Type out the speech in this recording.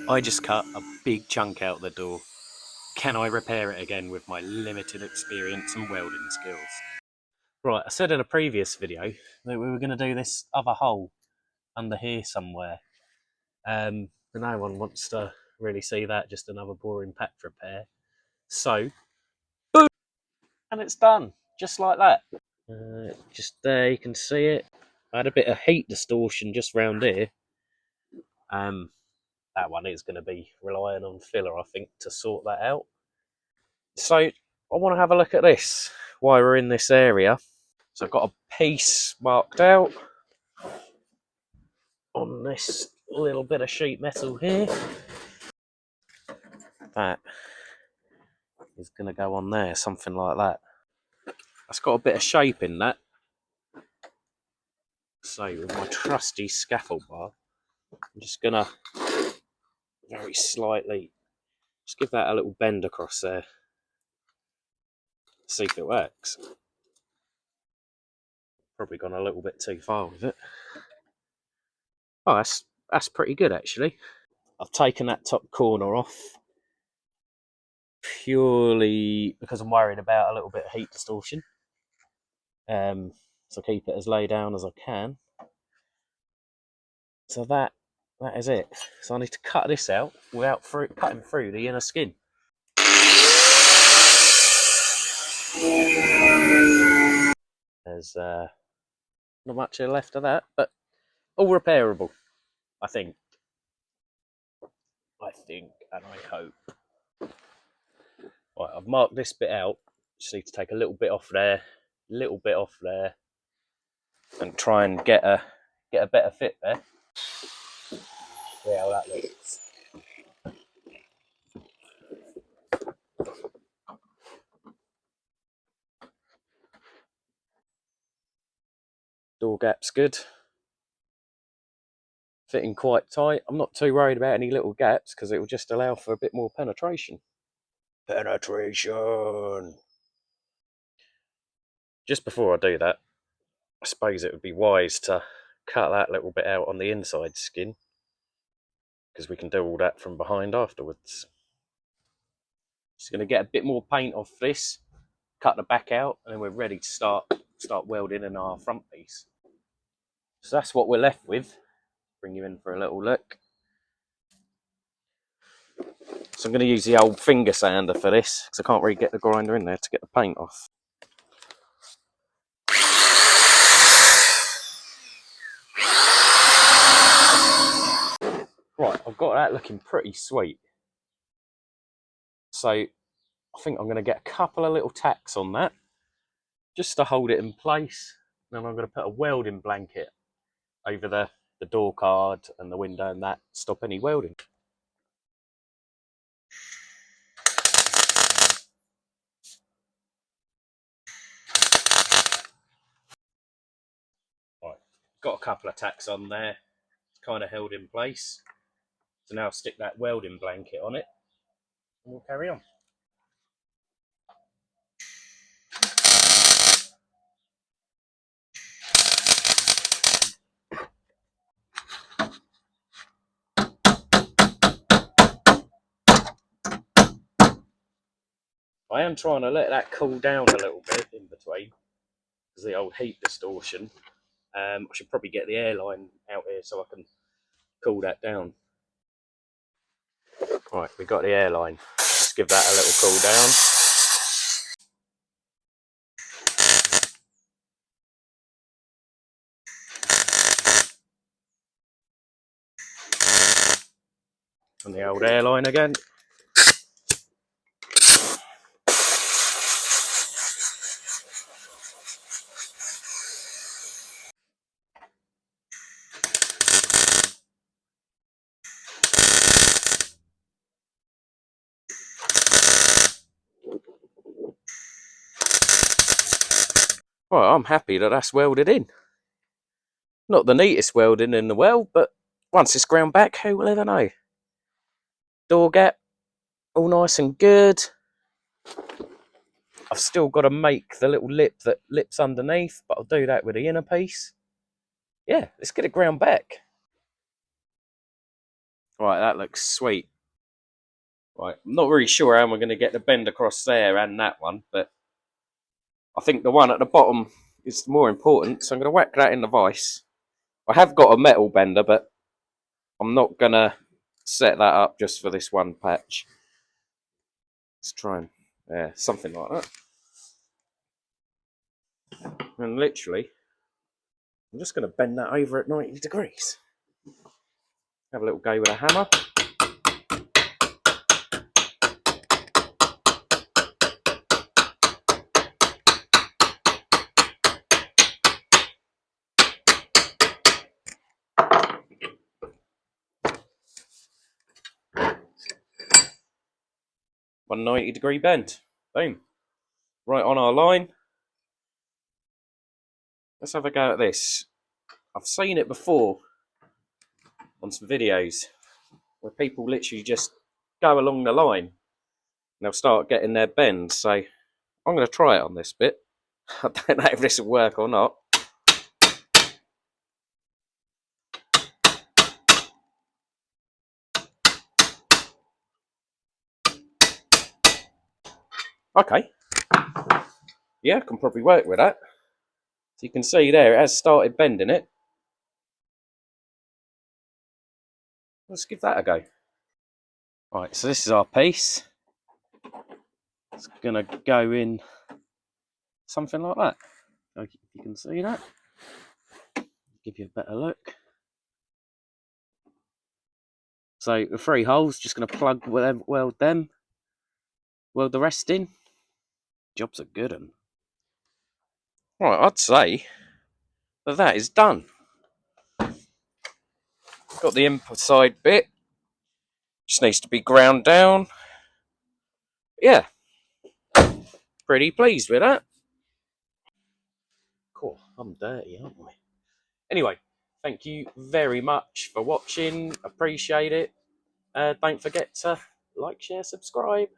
I just cut a big chunk out the door. Can I repair it again with my limited experience and welding skills? Right, I said in a previous video that we were going to do this other hole under here somewhere. But no one wants to really see that, just another boring patch repair. So, boom! And it's done, just like that. Just there, you can see it. I had a bit of heat distortion just round here. That one is going to be relying on filler, I think, to sort that out. So I want to have a look at this while we're in this area. So I've got a piece marked out on this little bit of sheet metal here. That is going to go on there, something like that. That's got a bit of shape in that. So with my trusty scaffold bar, I'm just going to very slightly just give that a little bend across there. See if it works. Probably gone a little bit too far with it. Oh, that's pretty good actually. I've taken that top corner off purely because I'm worried about a little bit of heat distortion. So keep it as low down as I can. So that is it. So I need to cut this out without cutting through the inner skin. There's not much left of that, but all repairable, I think. And I hope. Right, I've marked this bit out. Just need to take a little bit off there, and try and get a better fit there. See how that looks. Door gap's good. Fitting quite tight. I'm not too worried about any little gaps because it will just allow for a bit more penetration. Just before I do that, I suppose it would be wise to cut that little bit out on the inside skin because we can do all that from behind afterwards. Just going to get a bit more paint off this, cut the back out, and then we're ready to start welding in our front piece. So that's what we're left with. Bring you in for a little look. So I'm going to use the old finger sander for this because I can't really get the grinder in there to get the paint off. Right, I've got that looking pretty sweet. So I think I'm going to get a couple of little tacks on that just to hold it in place. Then I'm going to put a welding blanket over the door card and the window and that, stop any welding. Right, got a couple of tacks on there, it's kind of held in place. So now I'll stick that welding blanket on it and we'll carry on. I am trying to let that cool down a little bit in between because of the old heat distortion. I should probably get the airline out here so I can cool that down. Right, we've got the airline. Just give that a little cool down. And the old airline again. Right, I'm happy that that's welded in. Not the neatest welding in the world, but once it's ground back, who will ever know? Door gap, all nice and good. I've still got to make the little lip that lips underneath, but I'll do that with the inner piece. Yeah, let's get it ground back. Right, that looks sweet. Right, I'm not really sure how I'm going to get the bend across there and that one, but I think the one at the bottom is more important, so I'm going to whack that in the vise. I have got a metal bender, but I'm not going to set that up just for this one patch. Let's try and, yeah, something like that. And literally, I'm just going to bend that over at 90 degrees. Have a little go with a hammer. One 90-degree bend. Boom. Right on our line. Let's have a go at this. I've seen it before on some videos where people literally just go along the line and they'll start getting their bends. So I'm going to try it on this bit. I don't know if this will work or not. Okay. Yeah, I can probably work with that. So you can see there, it has started bending it. Let's give that a go. Right, so this is our piece. It's going to go in something like that. If you can see that. Give you a better look. So the 3 holes, just going to plug weld them. Weld the rest in. Job's a good one. Right, I'd say that is done. Got the inside bit. Just needs to be ground down. Yeah. Pretty pleased with that. Cool. I'm dirty, aren't I? Anyway, thank you very much for watching. Appreciate it. Don't forget to like, share, subscribe.